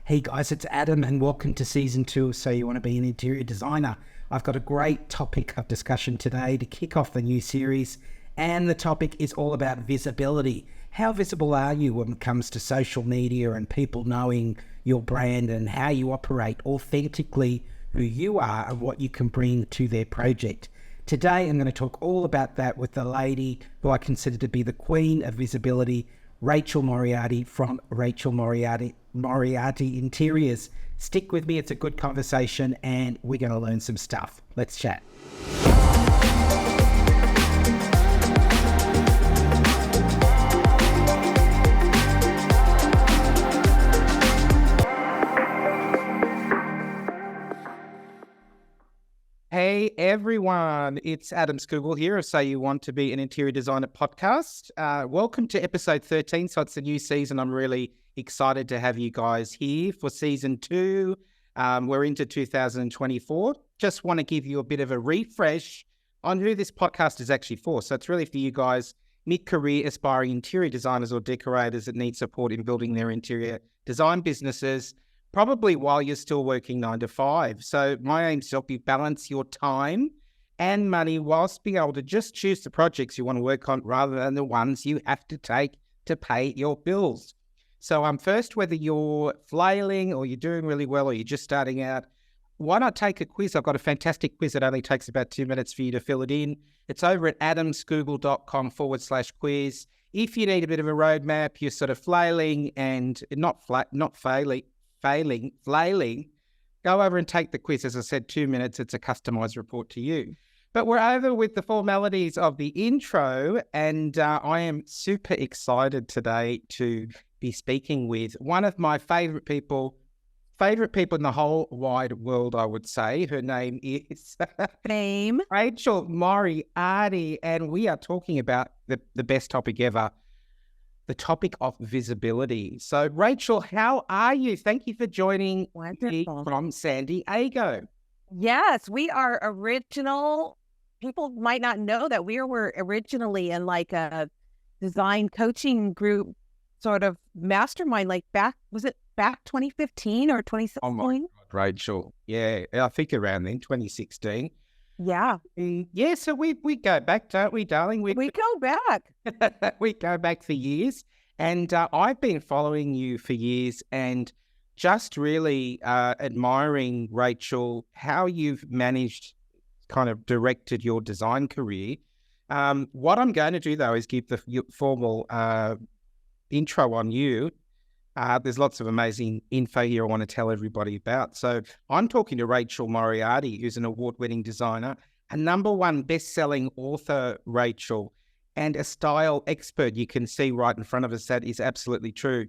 Hey guys, it's Adam and welcome to season 2 of So You Want to Be an Interior Designer. I've got a great topic of discussion today to kick off the new series, and the topic is all about visibility. How visible are you when it comes to social media and people knowing your brand and how you operate authentically, who you are and what you can bring to their project? Today I'm going to talk all about that with the lady who I consider to be the queen of visibility, Rachel Moriarty from Rachel Moriarty Interiors. Stick with me, it's a good conversation and we're going to learn some stuff. Let's chat. Hey everyone, it's Adam Scougall here of So You Want to Be an Interior Designer podcast. Welcome to episode 13, so it's a new season. I'm really excited to have you guys here for season 2. We're into 2024. Just want to give you a bit of a refresh on who this podcast is actually for. So it's really for you guys, mid-career aspiring interior designers or decorators that need support in building their interior design businesses, probably while you're still working 9 to 5. So my aim is to help you balance your time and money whilst being able to just choose the projects you want to work on rather than the ones you have to take to pay your bills. So first, whether you're flailing or you're doing really well or you're just starting out, why not take a quiz? I've got a fantastic quiz that only takes about 2 minutes for you to fill it in. It's over at adamscougall.com/quiz. If you need a bit of a roadmap, you're sort of flailing and flailing, go over and take the quiz. As I said, 2 minutes, it's a customized report to you. But we're over with the formalities of the intro, and I am super excited today to be speaking with one of my favorite people in the whole wide world, I would say. Her name is Rachel Moriarty, and we are talking about the best topic ever, the topic of visibility. So, Rachel, how are you? Thank you for joining me from San Diego. Yes, we are original. People might not know that we were originally in like a design coaching group sort of mastermind, like back 2015 or 2016? Oh my God, Rachel. Yeah, I think around then, 2016. Yeah. Yeah, so we go back, don't we, darling? We go back. We go back for years. And I've been following you for years and just really admiring, Rachel, how you've managed, kind of directed your design career. What I'm going to do, though, is give the formal intro on you. There's lots of amazing info here I want to tell everybody about. So I'm talking to Rachel Moriarty, who's an award-winning designer, a #1 best-selling author, Rachel, and a style expert. You can see right in front of us that is absolutely true.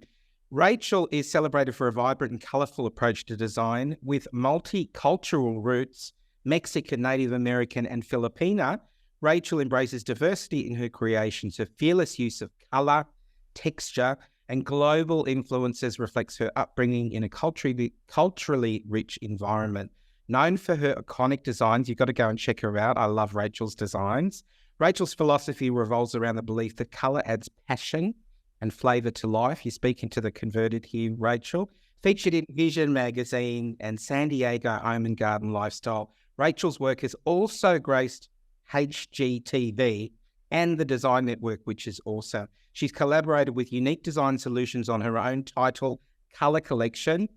Rachel is celebrated for a vibrant and colourful approach to design with multicultural roots, Mexican, Native American and Filipina. Rachel embraces diversity in her creations. Her fearless use of colour, texture and global influences reflects her upbringing in a culturally rich environment. Known for her iconic designs, you've got to go and check her out. I love Rachel's designs. Rachel's philosophy revolves around the belief that colour adds passion and flavour to life. You're speaking to the converted here, Rachel. Featured in Vision magazine and San Diego Home and Garden Lifestyle, Rachel's work has also graced HGTV and the Design Network, which is awesome. She's collaborated with Unique Design Solutions on her own title, Colour Collection,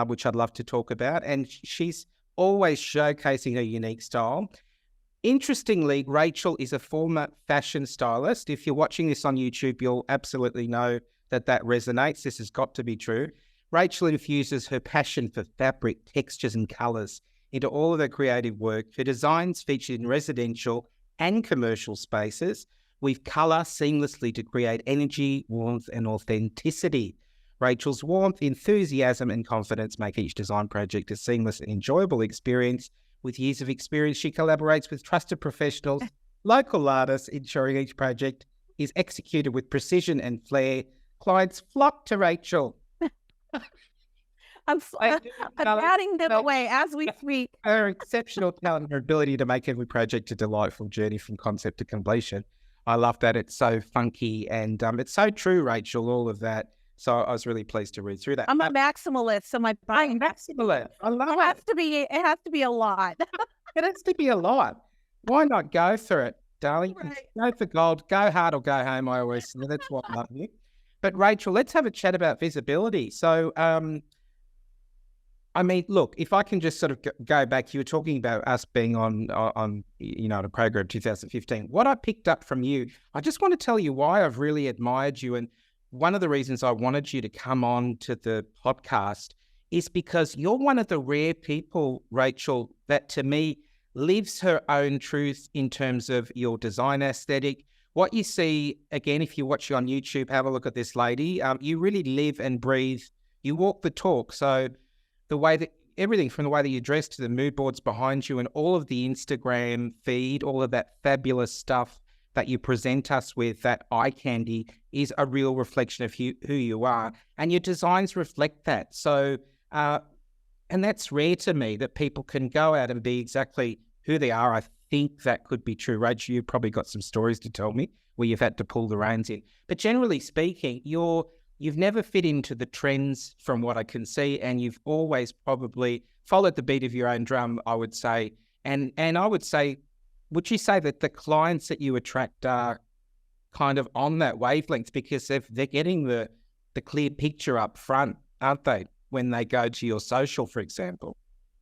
which I'd love to talk about. And she's always showcasing her unique style. Interestingly, Rachel is a former fashion stylist. If you're watching this on YouTube, you'll absolutely know that resonates. This has got to be true. Rachel infuses her passion for fabric, textures and colours into all of her creative work. Her designs featured in residential and commercial spaces with colour seamlessly to create energy, warmth and authenticity. Rachel's warmth, enthusiasm and confidence make each design project a seamless and enjoyable experience. With years of experience, she collaborates with trusted professionals, local artists, ensuring each project is executed with precision and flair. Clients flock to Rachel. I'm adding them away as we speak. Her exceptional talent and her ability to make every project a delightful journey from concept to completion. I love that. It's so funky and it's so true, Rachel, all of that. So I was really pleased to read through that. I'm a maximalist, so my body Maximalist. I love it has to be. It has to be a lot. it. Has to be a lot. Why not go for it, darling? Right. Go for gold. Go hard or go home, I always say. That's what I love you. But Rachel, let's have a chat about visibility. So, I mean, look, if I can just sort of go back, you were talking about us being on a program 2015. What I picked up from you, I just want to tell you why I've really admired you. And one of the reasons I wanted you to come on to the podcast is because you're one of the rare people, Rachel, that to me lives her own truth in terms of your design aesthetic. What you see, again, if you watch you on YouTube, have a look at this lady. You really live and breathe. You walk the talk. So the way that everything from the way that you dress to the mood boards behind you and all of the Instagram feed, all of that fabulous stuff that you present us with, that eye candy, is a real reflection of who you are. And your designs reflect that. So, and that's rare to me, that people can go out and be exactly who they are. I think that could be true. Rachel, you've probably got some stories to tell me where you've had to pull the reins in. But generally speaking, you've never fit into the trends from what I can see, and you've always probably followed the beat of your own drum, I would say. And I would say, would you say that the clients that you attract are kind of on that wavelength because they're getting the clear picture up front, aren't they, when they go to your social, for example?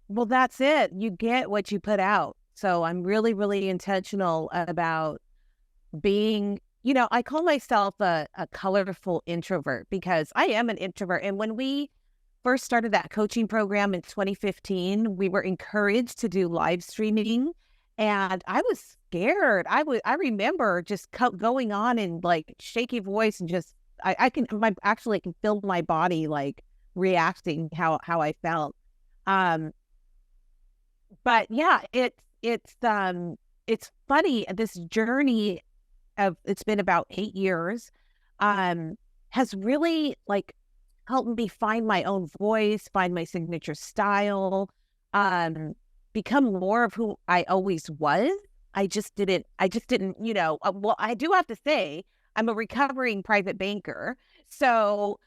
Well, that's it. You get what you put out. So I'm really, really intentional about being, I call myself a colorful introvert because I am an introvert. And when we first started that coaching program in 2015, we were encouraged to do live streaming. And I was scared. I remember just going on in like shaky voice and just, I can feel my body like reacting how I felt. But yeah, it's funny, this journey of, it's been about 8 years, has really like helped me find my own voice, find my signature style, become more of who I always was. I just didn't, well, I do have to say, I'm a recovering private banker. So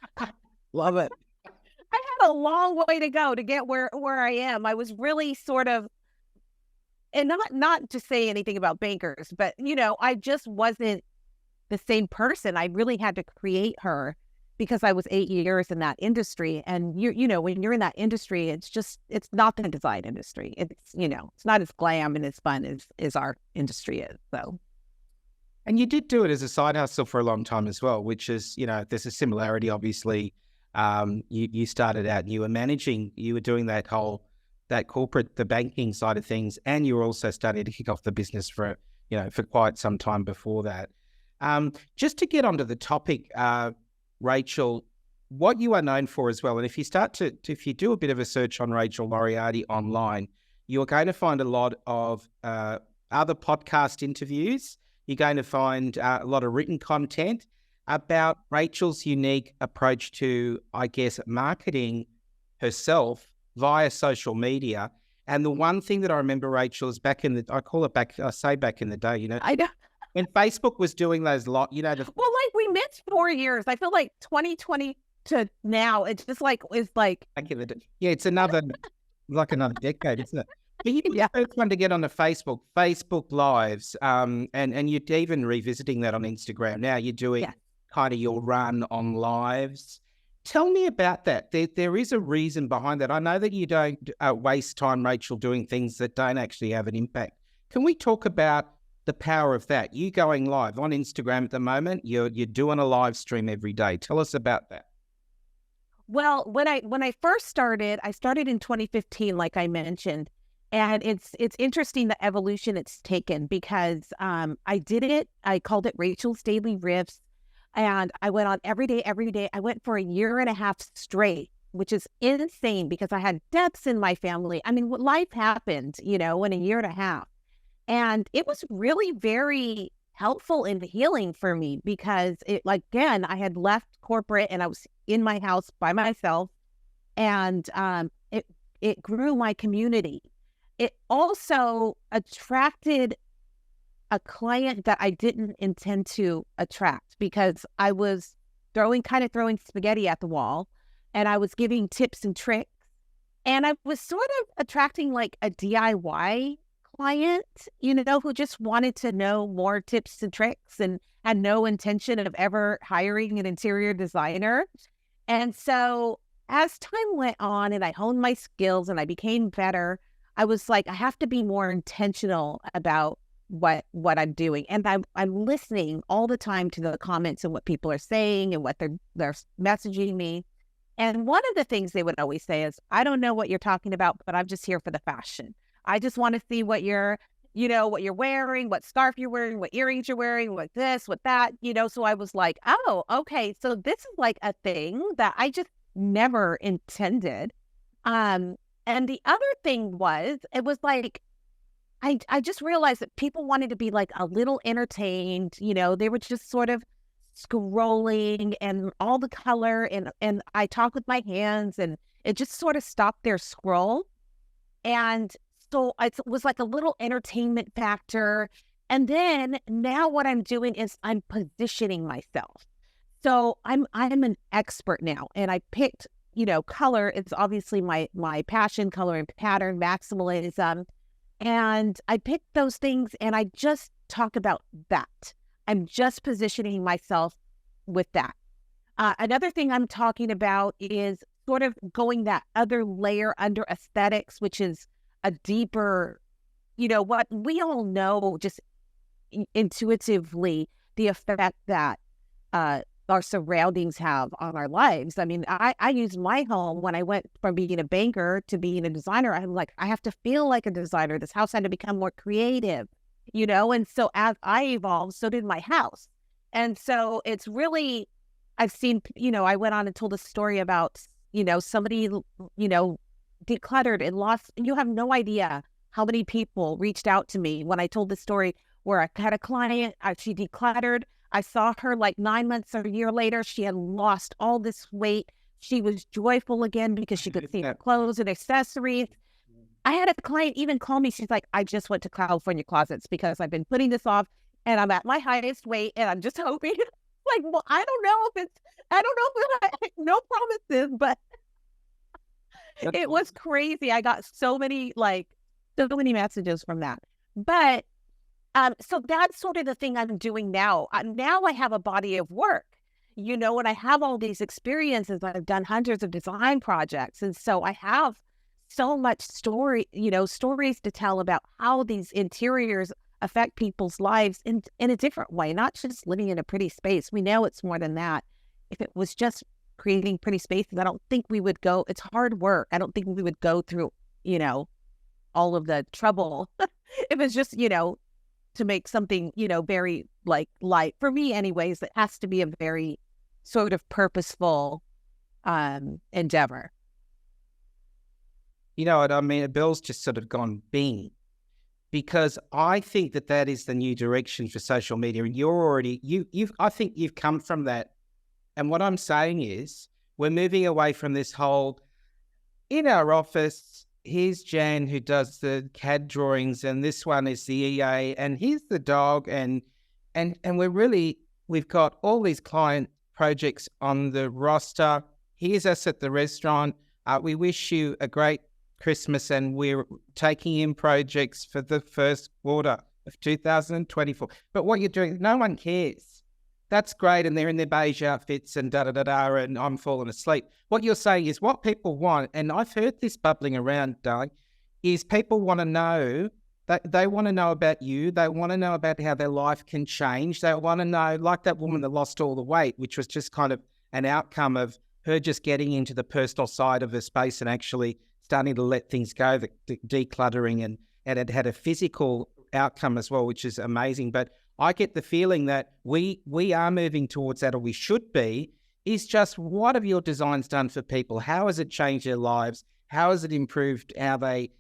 Love it. I had a long way to go to get where I am. I was really sort of, and not to say anything about bankers, but, I just wasn't the same person. I really had to create her because I was 8 years in that industry. And when you're in that industry, it's not the design industry. It's not as glam and as fun as our industry is. So. And you did do it as a side hustle for a long time as well, which is, there's a similarity, obviously. You started out, you were doing that corporate, the banking side of things, and you were also starting to kick off the business for quite some time before that. Just to get onto the topic, Rachel, what you are known for as well, and if you do a bit of a search on Rachel Moriarty online, you're going to find a lot of other podcast interviews. You're going to find a lot of written content about Rachel's unique approach to, I guess, marketing herself via social media. And the one thing that I remember, Rachel, is back in the day, I know. when Facebook was doing those well, like we missed 4 years. I feel like 2020 to now, it's just like, back in the day. Yeah, it's another decade, isn't it? But you were the first one to get on the Facebook Lives, and you're even revisiting that on Instagram now. You're doing kind of your run on lives. Tell me about that. There is a reason behind that. I know that you don't waste time, Rachel, doing things that don't actually have an impact. Can we talk about the power of that? You going live on Instagram at the moment, you're doing a live stream every day. Tell us about that. Well, when I first started, I started in 2015, like I mentioned. And it's interesting the evolution it's taken because I did it. I called it Rachel's Daily Riffs. And I went on every day. I went for 1.5 years straight, which is insane because I had deaths in my family. I mean, life happened, in 1.5 years. And it was really very helpful and healing for me because again, I had left corporate and I was in my house by myself, and it grew my community. It also attracted a client that I didn't intend to attract because I was throwing spaghetti at the wall, and I was giving tips and tricks, and I was sort of attracting like a DIY client, who just wanted to know more tips and tricks and had no intention of ever hiring an interior designer. And so as time went on and I honed my skills and I became better, I was like, I have to be more intentional about what I'm doing. And I'm listening all the time to the comments and what people are saying and what they're messaging me. And one of the things they would always say is, I don't know what you're talking about, but I'm just here for the fashion. I just want to see what you're wearing, what scarf you're wearing, what earrings you're wearing, what this, what that, So I was like, oh, okay. So this is like a thing that I just never intended. And the other thing was, it was like, I just realized that people wanted to be like a little entertained, they were just sort of scrolling and all the color and I talk with my hands and it just sort of stopped their scroll. And so it was like a little entertainment factor. And then now what I'm doing is I'm positioning myself. So I'm an expert now, and I picked, color. It's obviously my passion, color and pattern, maximalism. And I picked those things and I just talk about that. I'm just positioning myself with that. Another thing I'm talking about is sort of going that other layer under aesthetics, which is a deeper, what we all know just intuitively, the effect that our surroundings have on our lives. I mean, I use my home when I went from being a banker to being a designer. I'm like, I have to feel like a designer. This house had to become more creative, and so as I evolved, so did my house. And so it's really, I've seen, I went on and told a story about, somebody, decluttered and lost. You have no idea how many people reached out to me when I told the story where I had a client, she decluttered. I saw her like 9 months or a year later. She had lost all this weight. She was joyful again because she could see her clothes and accessories. I had a client even call me. She's like, I just went to California Closets because I've been putting this off and I'm at my highest weight and I'm just hoping. Like, well, I don't know if no promises, but it was crazy. I got so many messages from that. But so that's sort of the thing I'm doing now. Now I have a body of work, and I have all these experiences. I've done hundreds of design projects. And so I have so much stories to tell about how these interiors affect people's lives in a different way, not just living in a pretty space. We know it's more than that. If it was just creating pretty spaces, I don't think we would go, it's hard work. I don't think we would go through, all of the trouble. If it's just, to make something, very like light. For me anyways, it has to be a very sort of purposeful endeavor. You know what I mean? A bell's just sort of gone bing, because I think that is the new direction for social media. And you're already, I think you've come from that. And what I'm saying is we're moving away from this whole, in our office, here's Jan who does the CAD drawings, and this one is the EA, and here's the dog, and we've got all these client projects on the roster. Here's us at the restaurant. We wish you a great Christmas, and we're taking in projects for the first quarter of 2024. But what you're doing, no one cares. That's great, and they're in their beige outfits and da-da-da-da, and I'm falling asleep. What you're saying is what people want, and I've heard this bubbling around, darling, is people want to know, that they want to know about you. They want to know about how their life can change. They want to know, like that woman that lost all the weight, which was just kind of an outcome of her just getting into the personal side of her space and actually starting to let things go, the decluttering, and it had a physical outcome as well, which is amazing. But I get the feeling that we are moving towards that, or we should be, is just what have your designs done for people? How has it changed their lives? How has it improved how they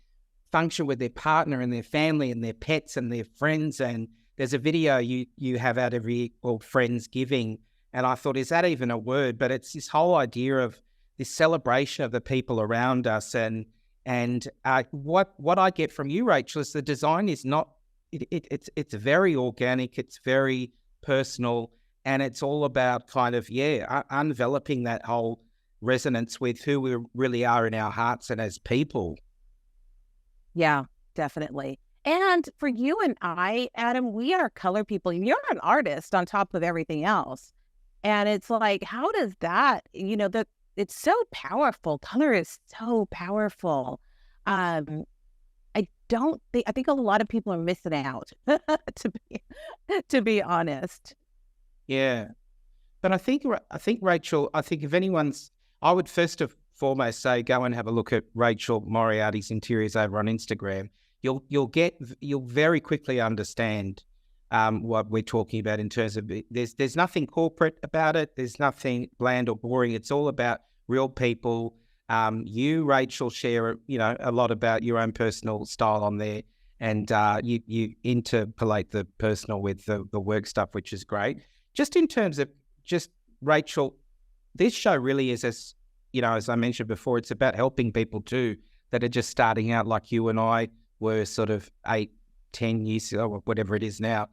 function with their partner and their family and their pets and their friends? And there's a video you have out every year called Friendsgiving. And I thought, is that even a word? But it's this whole idea of this celebration of the people around us. And what I get from you, Rachel, is the design is not, it's very organic, it's very personal, And it's all about kind of, enveloping that whole resonance with who we really are in our hearts and as people. Yeah, definitely. And for you and I, Adam, we are color people. You're an artist on top of everything else. And it's like, how does that, it's so powerful. Color is so powerful. I think a lot of people are missing out, to be honest. Yeah. But I think, Rachel, I would first and foremost say, go and have a look at Rachel Moriarty's interiors over on Instagram. You'll very quickly understand what we're talking about in terms of there's nothing corporate about it. There's nothing bland or boring. It's all about real people. You, Rachel, share a lot about your own personal style on there, and you interpolate the personal with the work stuff, which is great. Just in terms of Rachel, this show really is, as I mentioned before, it's about helping people too that are just starting out, like you and I were sort of 8-10 years ago, or whatever it is now.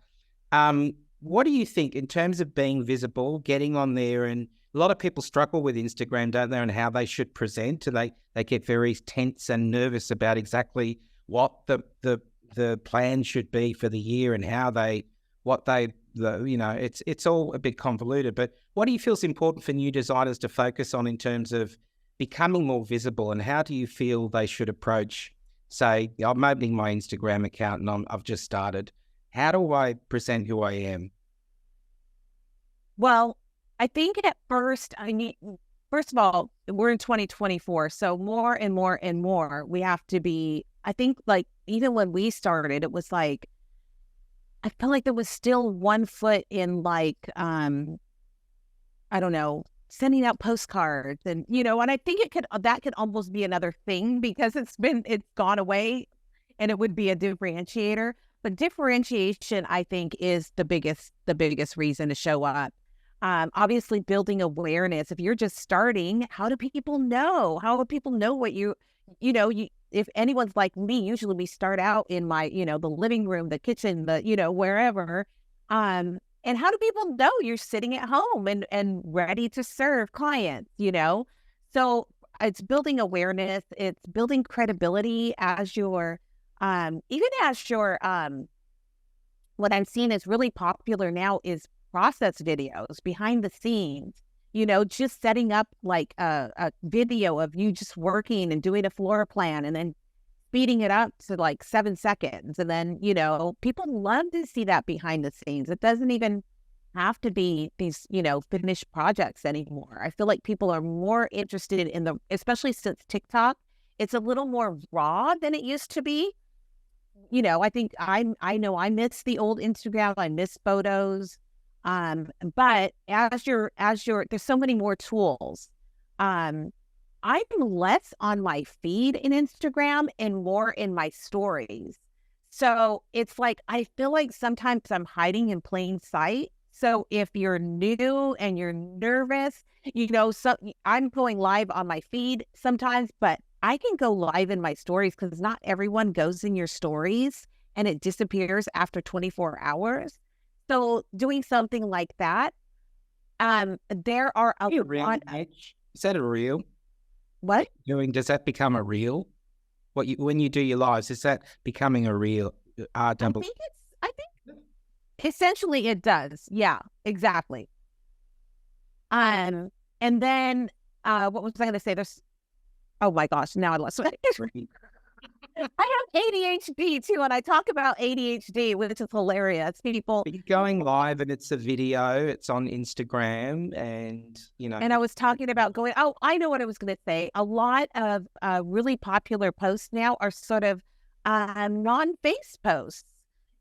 What do you think in terms of being visible, getting on there? And a lot of people struggle with Instagram, don't they, and how they should present, and they get very tense and nervous about exactly what the plan should be for the year and it's all a bit convoluted. But what do you feel is important for new designers to focus on in terms of becoming more visible, and how do you feel they should approach, say, I'm opening my Instagram account and I've just started. How do I present who I am? Well, I think at first, first of all, we're in 2024, so more and more and more we have to be, I think, like, even when we started, it was like, I felt like there was still one foot in, like, I don't know, sending out postcards and I think that could almost be another thing, because it's gone away, and it would be a differentiator. But differentiation, I think, is the biggest reason to show up. Obviously building awareness. If you're just starting, how do people know? How do people know what if anyone's like me, usually we start out in my, the living room, the kitchen, wherever. And how do people know you're sitting at home and ready to serve clients, So it's building awareness. It's building credibility as your, what I'm seeing is really popular now is process videos, behind the scenes, just setting up like a video of you just working and doing a floor plan, and then speeding it up to like 7 seconds. And then, people love to see that behind the scenes. It doesn't even have to be these, finished projects anymore. I feel like people are more interested in especially since TikTok, it's a little more raw than it used to be. I think I know I miss the old Instagram. I miss photos. But as there's so many more tools. I'm less on my feed in Instagram and more in my stories. So it's like, I feel like sometimes I'm hiding in plain sight. So if you're new and you're nervous, I'm going live on my feed sometimes, but I can go live in my stories, because not everyone goes in your stories and it disappears after 24 hours. So doing something like that, there are a lot. Is that a reel? What? Does that become a reel? When you do your lives, is that becoming a reel? I think essentially it does. Yeah, exactly. And then what was I going to say? Oh my gosh, now I lost it. I have ADHD too, and I talk about ADHD, which is hilarious. People going live, and it's a video. It's on Instagram, and And I was talking about going. Oh, I know what I was going to say. A lot of really popular posts now are sort of non-face posts.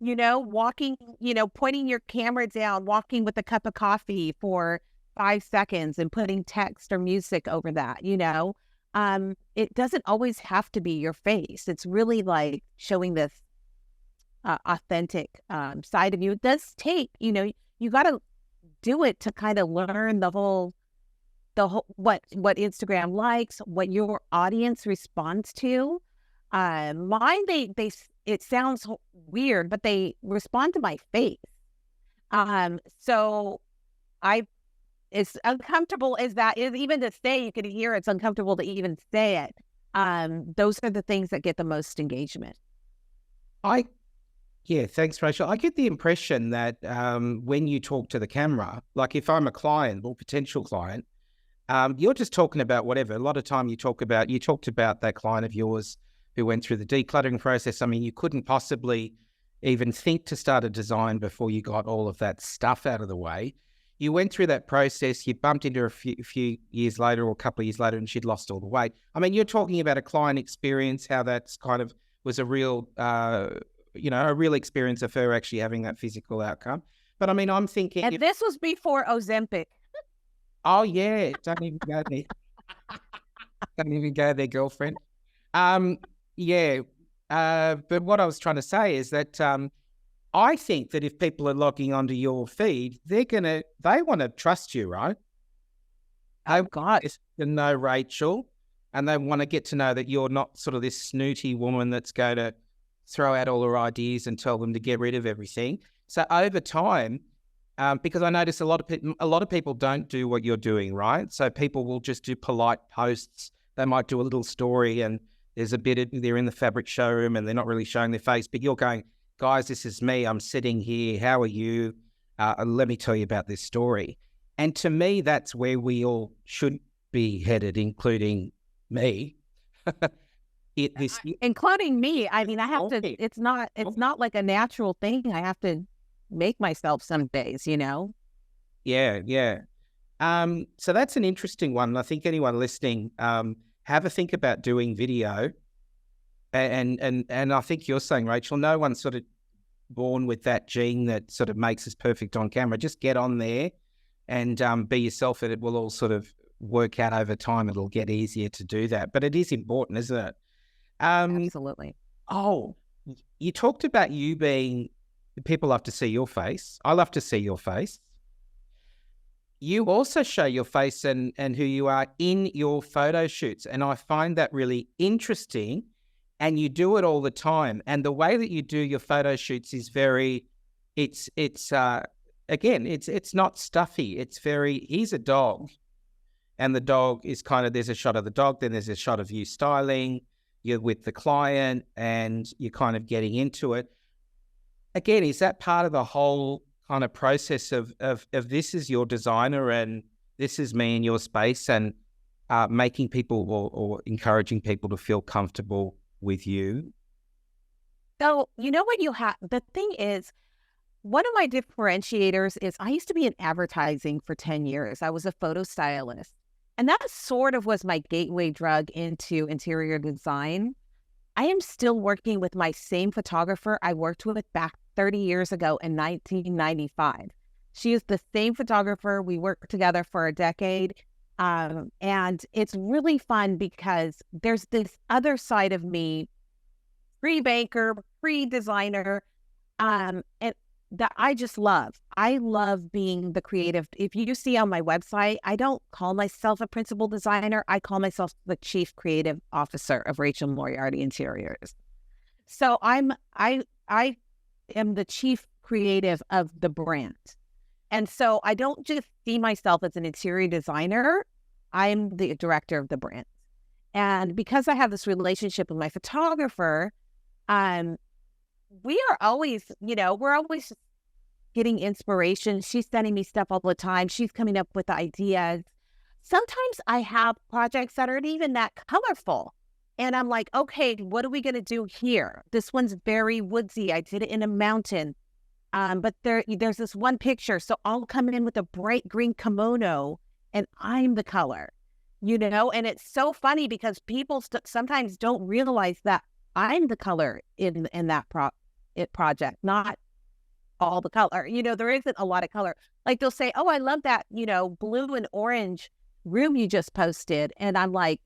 Walking. Pointing your camera down, walking with a cup of coffee for 5 seconds, and putting text or music over that. It doesn't always have to be your face. It's really like showing this authentic side of you. It does take, you got to do it to kind of learn the whole what Instagram likes, what your audience responds to. Mine, it sounds weird, but they respond to my face. So It's uncomfortable as that is, even to say, you can hear it's uncomfortable to even say it. Those are the things that get the most engagement. Yeah, thanks, Rachel. I get the impression that when you talk to the camera, like if I'm a client or potential client, you're just talking about whatever. A lot of time you talked about that client of yours who went through the decluttering process. I mean, you couldn't possibly even think to start a design before you got all of that stuff out of the way. You went through that process, you bumped into her a few years later or a couple of years later and she'd lost all the weight. I mean, you're talking about a client experience, how that's kind of was a real, a real experience of her actually having that physical outcome. But I mean, I'm thinking... And this was before Ozempic. Oh, yeah. Don't even go there. Don't even go there, girlfriend. Yeah. But what I was trying to say is that I think that if people are logging onto your feed, they want to trust you, right? Oh, God. To know Rachel, and they want to get to know that you're not sort of this snooty woman that's going to throw out all her ideas and tell them to get rid of everything. So over time, because I notice a lot of people don't do what you're doing, right? So people will just do polite posts. They might do a little story and there's they're in the fabric showroom and they're not really showing their face, but you're going, guys, this is me. I'm sitting here. How are you? Let me tell you about this story. And to me, that's where we all should be headed, including me. Including me. I mean, I have to, it's not like a natural thing. I have to make myself some days, Yeah. So that's an interesting one. I think anyone listening, have a think about doing video. And I think you're saying, Rachel, no one's sort of born with that gene that sort of makes us perfect on camera. Just get on there and be yourself, and it will all sort of work out over time. It'll get easier to do that. But it is important, isn't it? Absolutely. Oh, you talked about you being... People love to see your face. I love to see your face. You also show your face and who you are in your photo shoots. And I find that really interesting. And you do it all the time. And the way that you do your photo shoots is it's not stuffy. It's here's a dog. And the dog is there's a shot of the dog, then there's a shot of you styling, you're with the client and you're kind of getting into it. Again, is that part of the whole kind of process of this is your designer and this is me in your space, and making people or encouraging people to feel comfortable with you? So, what the thing is, one of my differentiators is I used to be in advertising for 10 years. I was a photo stylist, and that sort of was my gateway drug into interior design. I am still working with my same photographer I worked with back 30 years ago in 1995. She is the same photographer. We worked together for a decade. And it's really fun because there's this other side of me, pre-banker, pre-designer, and that I just love. I love being the creative. If you see on my website, I don't call myself a principal designer. I call myself the chief creative officer of Rachel Moriarty Interiors. So I am the chief creative of the brand. And so I don't just see myself as an interior designer. I'm the director of the brand. And because I have this relationship with my photographer, we are always, we're always getting inspiration. She's sending me stuff all the time. She's coming up with ideas. Sometimes I have projects that aren't even that colorful. And I'm like, okay, what are we going to do here? This one's very woodsy. I did it in a mountain. But there's this one picture. So I'll come in with a bright green kimono and I'm the color, and it's so funny because people sometimes don't realize that I'm the color in that project, not all the color. There isn't a lot of color. Like they'll say, oh, I love that, blue and orange room you just posted. And I'm like,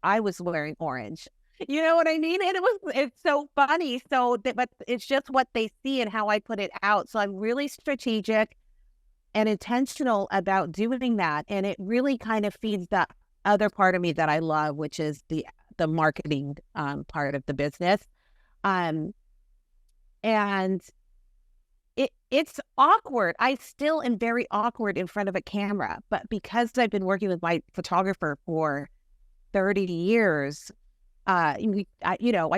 I was wearing orange. You know what I mean? And it's so funny. But it's just what they see and how I put it out. So I'm really strategic and intentional about doing that. And it really kind of feeds that other part of me that I love, which is the marketing part of the business. And It's awkward. I still am very awkward in front of a camera, but because I've been working with my photographer for 30 years, I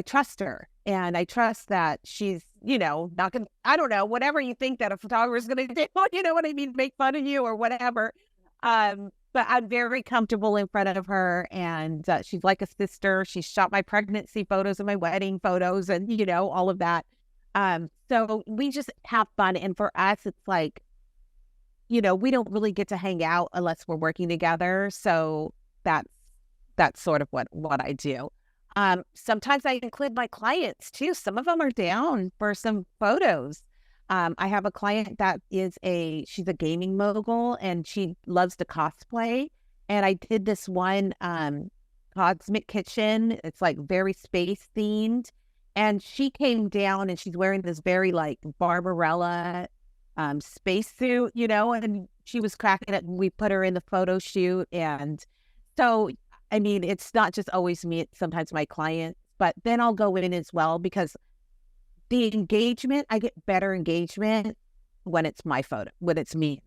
trust her, and I trust that she's, not gonna, I don't know, whatever you think that a photographer is gonna do, you know what I mean, make fun of you or whatever. But I'm very comfortable in front of her, and she's like a sister. She shot my pregnancy photos and my wedding photos, and all of that. So we just have fun, and for us, it's like, we don't really get to hang out unless we're working together. So that's sort of what I do. Sometimes I include my clients too. Some of them are down for some photos. I have a client that she's a gaming mogul, and she loves to cosplay. And I did this one Cosmic Kitchen. It's like very space themed. And she came down and she's wearing this very like Barbarella spacesuit, and she was cracking it. And we put her in the photo shoot. And so, I mean, it's not just always me, it's sometimes my clients, but then I'll go in as well, because the engagement, I get better engagement when it's my photo, when it's me.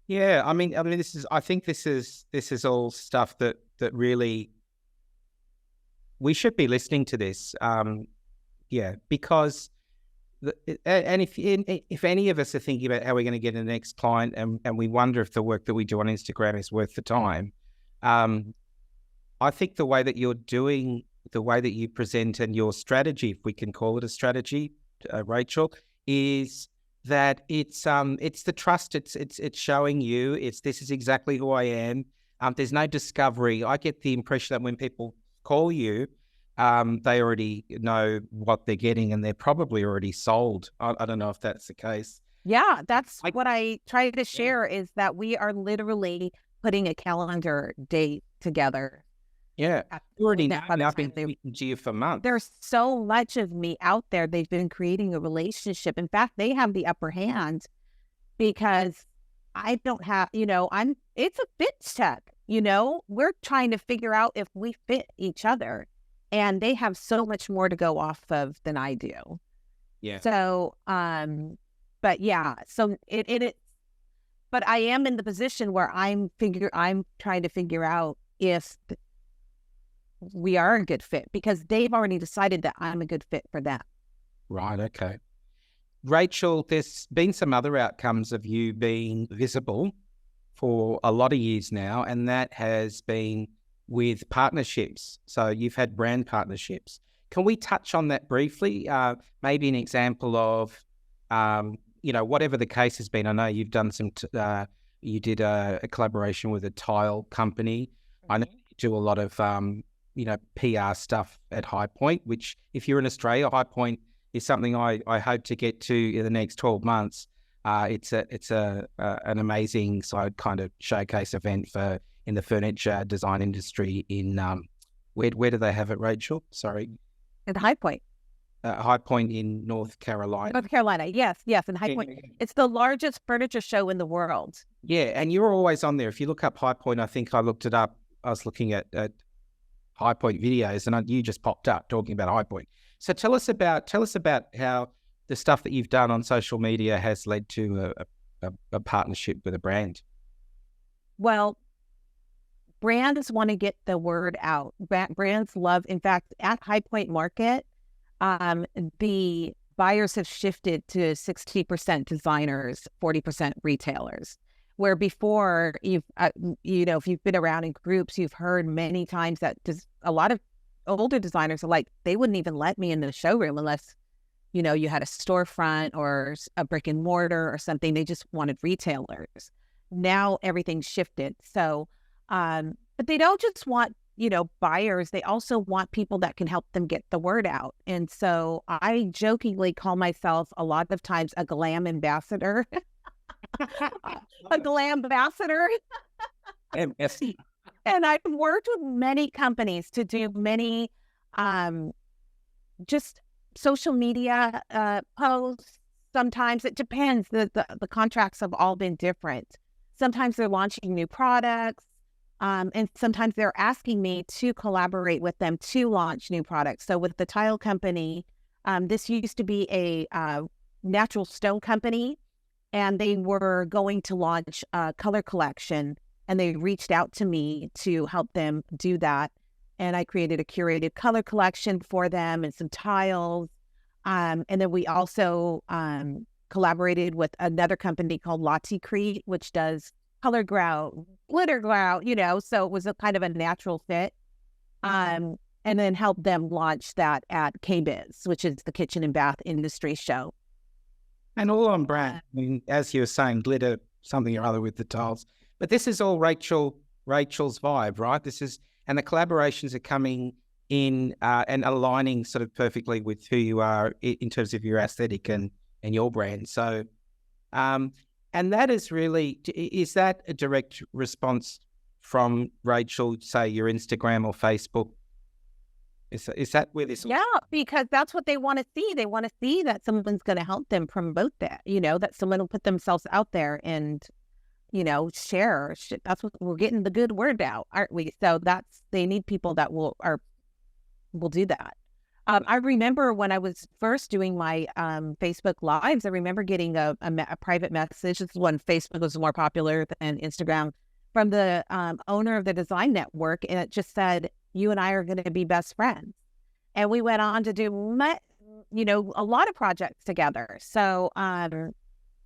Yeah, I mean, I think this is all stuff that really we should be listening to this. Because and if any of us are thinking about how we're going to get the next client, and we wonder if the work that we do on Instagram is worth the time, I think the way that you're doing, the way that you present, and your strategy, if we can call it a strategy, Rachel, is that it's the trust. It's showing you this is exactly who I am. There's no discovery. I get the impression that when people call you, they already know what they're getting, and they're probably already sold. I don't know if that's the case. Yeah, that's what I try to share, is that we are literally putting a calendar date together. Yeah, already know. I've been speaking to you for months. There's so much of me out there. They've been creating a relationship. In fact, they have the upper hand, because I don't have, it's a fit check, we're trying to figure out if we fit each other, and they have so much more to go off of than I do. Yeah. So, but yeah, so but I am in the position where I'm trying to figure out if we are a good fit, because they've already decided that I'm a good fit for them. Right. Okay. Rachel, there's been some other outcomes of you being visible for a lot of years now, and that has been with partnerships. So you've had brand partnerships. Can we touch on that briefly? Maybe an example of, whatever the case has been. I know you've done you did a collaboration with a tile company. Mm-hmm. I know you do a lot of, PR stuff at High Point, which if you're in Australia, High Point is something I hope to get to in the next 12 months. It's an amazing kind of showcase event in the furniture design industry in, where do they have it, Rachel? Sorry. At High Point. High Point in North Carolina. North Carolina, yes, in High Point. It's the largest furniture show in the world. Yeah, and you're always on there. If you look up High Point, I think I looked it up. I was looking at High Point videos, and you just popped up talking about High Point. So tell us about how the stuff that you've done on social media has led to a partnership with a brand. Well, brands want to get the word out. Brands love, in fact, at High Point Market, the buyers have shifted to 60% designers, 40% retailers. Where before, if you've been around in groups, you've heard many times that a lot of older designers are like, they wouldn't even let me in the showroom unless, you had a storefront or a brick and mortar or something. They just wanted retailers. Now everything's shifted. So, but they don't just want, buyers. They also want people that can help them get the word out. And so I jokingly call myself a lot of times a glam ambassador. A glam ambassador. And I've worked with many companies to do many just social media posts. Sometimes it depends. The contracts have all been different. Sometimes they're launching new products, and sometimes they're asking me to collaborate with them to launch new products. So with the tile company, this used to be a natural stone company, and they were going to launch a color collection, and they reached out to me to help them do that. And I created a curated color collection for them and some tiles. And then we also collaborated with another company called Latte Crete, which does color grout, glitter grout, so it was a kind of a natural fit. And then helped them launch that at KBIS, which is the Kitchen and Bath Industry Show. And all on brand. I mean, as you were saying, glitter, something or other with the tiles. But this is all Rachel's vibe, right? And the collaborations are coming in and aligning sort of perfectly with who you are in terms of your aesthetic and your brand. So, and that is that a direct response from Rachel, say your Instagram or Facebook? Is that where this? Yeah, because that's what they want to see. They want to see that someone's going to help them promote that, that someone will put themselves out there and, share. That's what we're getting the good word out, aren't we? So they need people that will do that. I remember when I was first doing my Facebook Lives, I remember getting a private message. This is when Facebook was more popular than Instagram, from the owner of the Design Network, and it just said, "You and I are going to be best friends." And we went on to do, a lot of projects together. So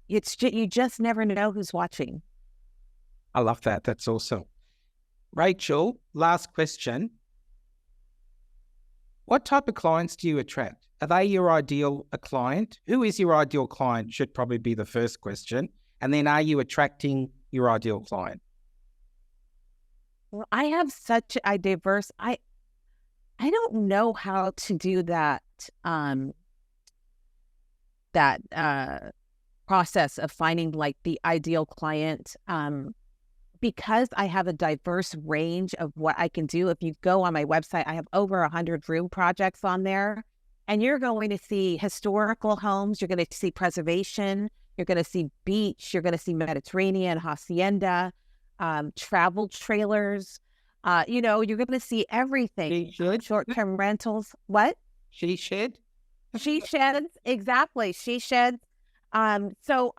you just never know who's watching. I love that. That's awesome. Rachel, last question. What type of clients do you attract? Are they your ideal client? Who is your ideal client should probably be the first question. And then are you attracting your ideal client? Well, I have such a diverse, I don't know how to do that, process of finding like the ideal client, because I have a diverse range of what I can do. If you go on my website, I have over 100 room projects on there, and you're going to see historical homes. You're going to see preservation. You're going to see beach. You're going to see Mediterranean, hacienda, travel trailers. You're going to see everything. Short-term rentals. What? She shed? She sheds. Exactly. She sheds. So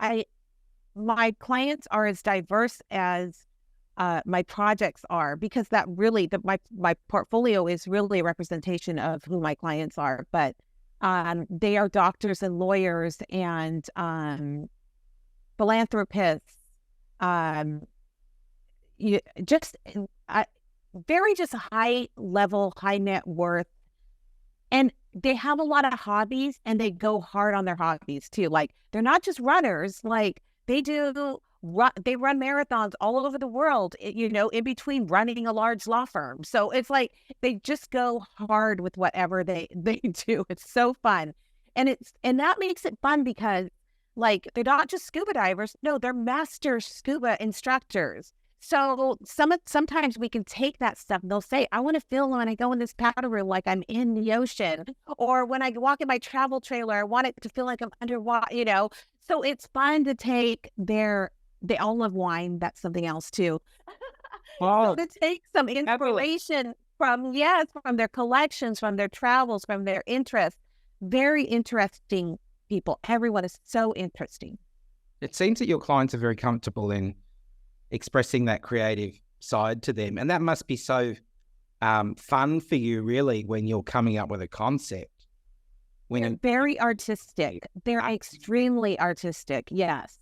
my clients are as diverse as my projects are, because that really, my portfolio is really a representation of who my clients are. But they are doctors and lawyers and philanthropists, very just high level, high net worth. And they have a lot of hobbies, and they go hard on their hobbies too. Like, they're not just runners. Like, they run marathons all over the world, in between running a large law firm. So it's like they just go hard with whatever they do. It's so fun. And that makes it fun because, like, they're not just scuba divers. No, they're master scuba instructors. So sometimes we can take that stuff, and they'll say, "I want to feel when I go in this powder room like I'm in the ocean," or when I walk in my travel trailer, I want it to feel like I'm underwater. So it's fun to take they all love wine. That's something else too. Oh, So to take some inspiration from their collections, from their travels, from their interests. Very interesting people. Everyone is so interesting. it seems that your clients are very comfortable in expressing that creative side to them. And that must be so fun for you, really, when you're coming up with a concept. They're very artistic. They're extremely artistic. Yes.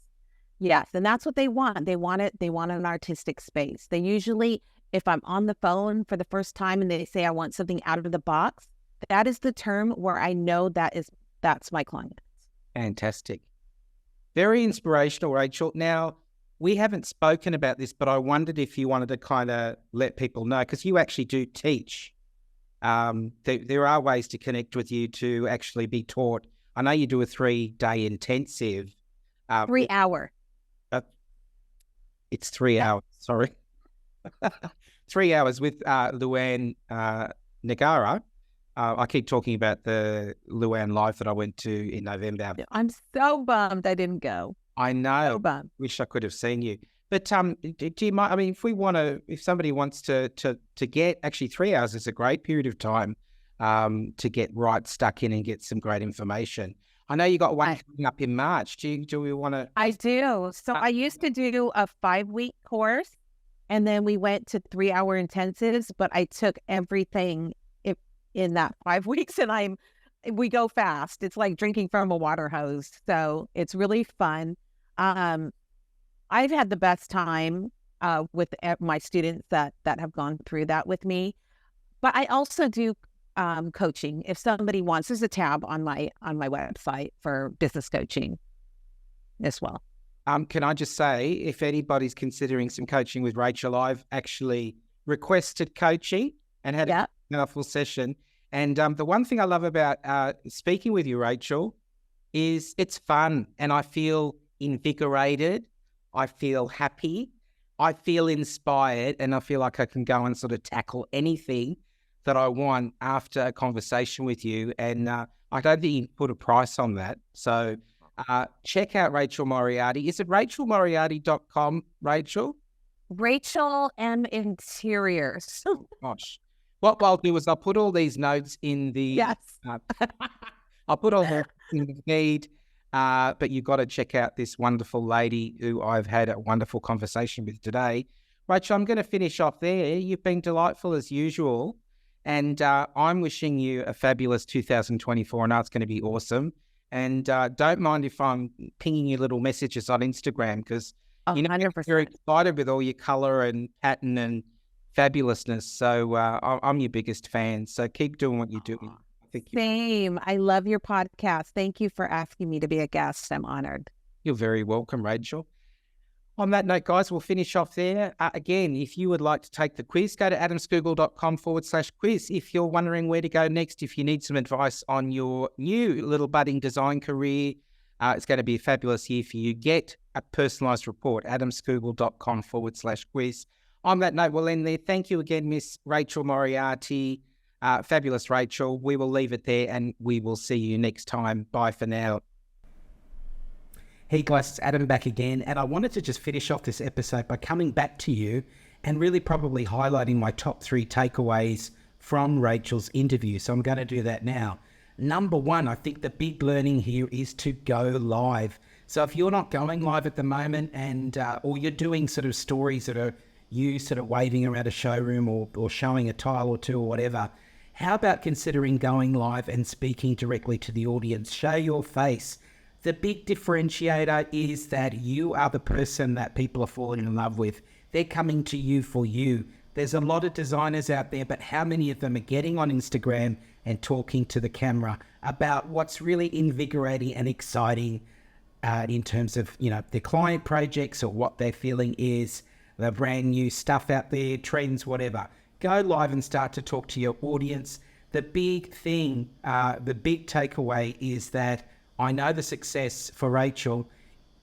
And that's what they want. They want an artistic space. They usually, if I'm on the phone for the first time and they say, "I want something out of the box," that is the term where I know that's my client. Fantastic. Very inspirational, Rachel. Now, we haven't spoken about this, but I wondered if you wanted to kind of let people know, because you actually do teach. There are ways to connect with you to actually be taught. I know you do a 3-day intensive. 3 hour. It's 3 hours, sorry. 3 hours with Luann Nagara. I keep talking about the Luann Live that I went to in November. I'm so bummed I didn't go. I know. So bummed. Wish I could have seen you. But do you mind? I mean, if somebody wants to get, actually 3 hours is a great period of time to get right stuck in and get some great information. I know you got one I, coming up in March. Do we want to? I do. So I used to do a 5-week course, and then we went to 3-hour intensives, but I took everything in that 5 weeks, and we go fast. It's like drinking from a water hose. So it's really fun. I've had the best time with my students that have gone through that with me. But I also do coaching. If somebody wants, there's a tab on my website for business coaching as well. Can I just say, if anybody's considering some coaching with Rachel, I've actually requested coaching and had a full session. And the one thing I love about speaking with you, Rachel, is it's fun, and I feel invigorated. I feel happy. I feel inspired, and I feel like I can go and sort of tackle anything that I want after a conversation with you. And I don't think you can put a price on that. So check out Rachel Moriarty. Is it rachelmoriarty.com, Rachel? Rachel M. Interiors. Oh, gosh. What I'll do is I'll put all these notes in the... Yes. I'll put all that in the feed. But you've got to check out this wonderful lady who I've had a wonderful conversation with today. Rachel, I'm going to finish off there. You've been delightful as usual. And I'm wishing you a fabulous 2024. I know it's going to be awesome. And don't mind if I'm pinging you little messages on Instagram, because you know 100%. you're excited with all your color and pattern and fabulousness. So I'm your biggest fan. So keep doing what you're doing. Same. I love your podcast. Thank you for asking me to be a guest. I'm honored. You're very welcome, Rachel. On that note, guys, we'll finish off there. Again, if you would like to take the quiz, go to adamscougall.com/quiz. If you're wondering where to go next, if you need some advice on your new little budding design career, it's going to be a fabulous year for you. Get a personalised report, adamscougall.com/quiz. On that note, we'll end there. Thank you again, Miss Rachel Moriarty. Fabulous, Rachel. We will leave it there, and we will see you next time. Bye for now. Hey guys, it's Adam back again, and I wanted to just finish off this episode by coming back to you and really probably highlighting my top 3 takeaways from Rachel's interview. So I'm going to do that now. Number 1, I think the big learning here is to go live. So if you're not going live at the moment, and or you're doing sort of stories that are you sort of waving around a showroom or showing a tile or two or whatever, how about considering going live and speaking directly to the audience? Show your face. The big differentiator is that you are the person that people are falling in love with. They're coming to you for you. There's a lot of designers out there, but how many of them are getting on Instagram and talking to the camera about what's really invigorating and exciting in terms of, you know, their client projects or what their feeling is, the brand new stuff out there, trends, whatever. Go live and start to talk to your audience. The big thing, the big takeaway is that I know the success for Rachel,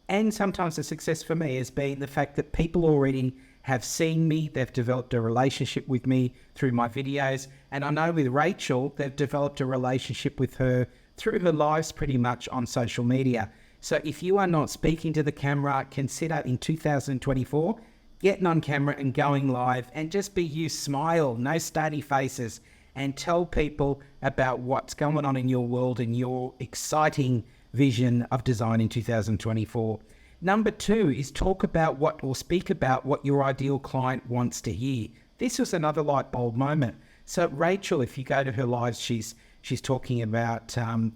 and sometimes the success for me, has been the fact that people already have seen me, they've developed a relationship with me through my videos, and I know with Rachel, they've developed a relationship with her through her lives pretty much on social media. So if you are not speaking to the camera, consider in 2024, getting on camera and going live, and just be you. Smile, no stony faces, and tell people about what's going on in your world and your exciting vision of design in 2024. Number 2 is talk about speak about what your ideal client wants to hear. This was another light bulb moment. So Rachel, if you go to her lives, she's talking about some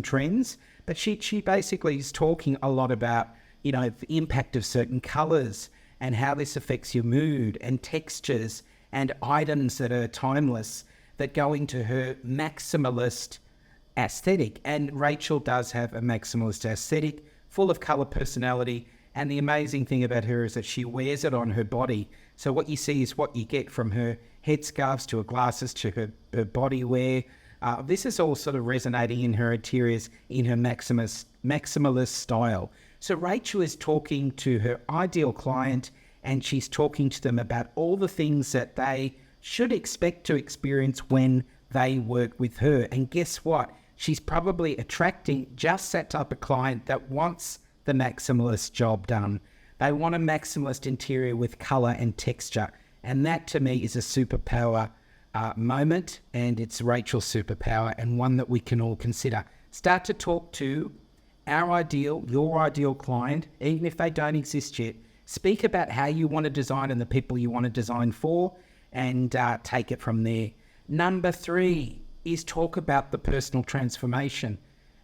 trends, but she basically is talking a lot about, you know, the impact of certain colors and how this affects your mood, and textures and items that are timeless, that go into her maximalist aesthetic. And Rachel does have a maximalist aesthetic, full of color personality. And the amazing thing about her is that she wears it on her body. So what you see is what you get, from her headscarves to her glasses to her body wear. This is all sort of resonating in her interiors, in her maximalist style. So Rachel is talking to her ideal client, and she's talking to them about all the things that they should expect to experience when they work with her. And guess what? She's probably attracting just that type of client that wants the maximalist job done. They want a maximalist interior with color and texture. And that to me is a superpower moment, and it's Rachel's superpower, and one that we can all consider. Start to talk to your ideal client, even if they don't exist yet. Speak about how you want to design and the people you want to design for, and take it from there. Number 3 is talk about the personal transformation.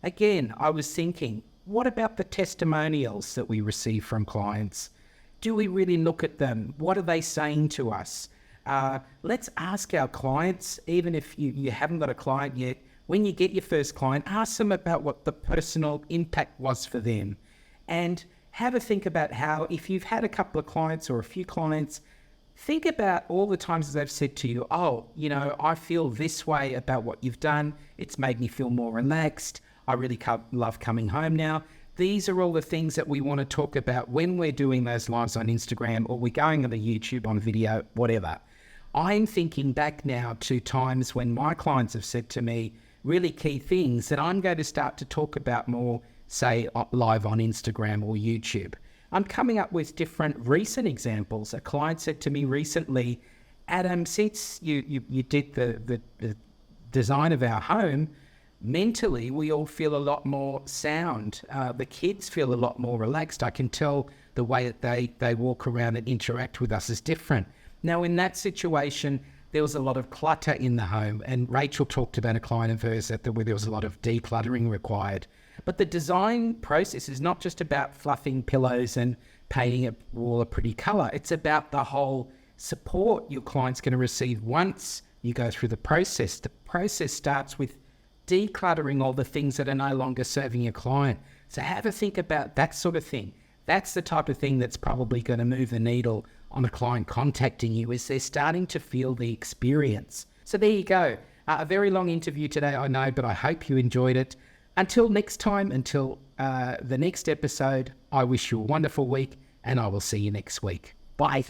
Again, I was thinking, what about the testimonials that we receive from clients? Do we really look at them? What are they saying to us? Let's ask our clients, even if you haven't got a client yet, when you get your first client, ask them about what the personal impact was for them. And have a think about how, if you've had a couple of clients or a few clients, think about all the times they've said to you, oh, I feel this way about what you've done. It's made me feel more relaxed. I really love coming home now. These are all the things that we want to talk about when we're doing those lives on Instagram, or we're going on the YouTube on video, whatever. I'm thinking back now to times when my clients have said to me really key things that I'm going to start to talk about more, say, live on Instagram or YouTube. I'm coming up with different recent examples. A client said to me recently, Adam, since you did the design of our home, mentally we all feel a lot more sound. The kids feel a lot more relaxed. I can tell the way that they walk around and interact with us is different. Now, in that situation, there was a lot of clutter in the home, and Rachel talked about a client of hers where there was a lot of decluttering required. But the design process is not just about fluffing pillows and painting a wall a pretty color. It's about the whole support your client's going to receive once you go through the process. The process starts with decluttering all the things that are no longer serving your client. So have a think about that sort of thing. That's the type of thing that's probably going to move the needle on a client contacting you, is they're starting to feel the experience. So there you go. A very long interview today, I know, but I hope you enjoyed it. Until next time, until the next episode, I wish you a wonderful week, and I will see you next week. Bye.